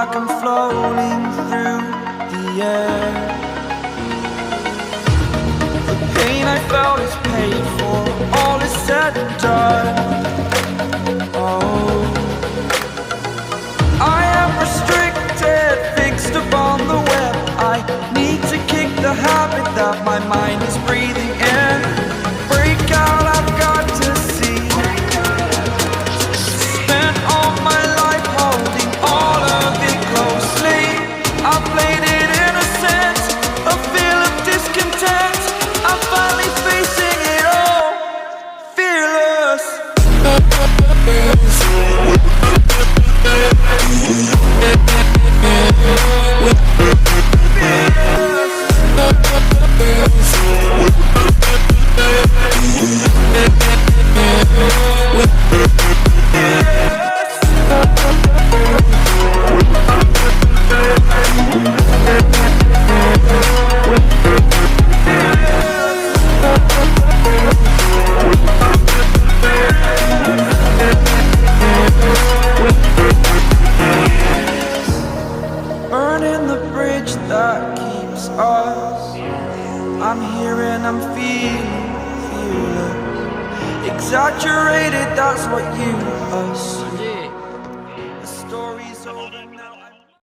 like I'm floating through the air. The pain I felt is paid for, all is said and done. Oh, I am restricted, fixed upon the web. I need to kick the habit that my mind is breathing in. Break out, I've got to see. Spent all my life holding all of it closely. I played it innocent, a feel of discontent. I'm finally facing it all, fearless. Burning the bridge that keeps us. I'm here and I'm feeling fearless. Exaggerated, that's what you assume.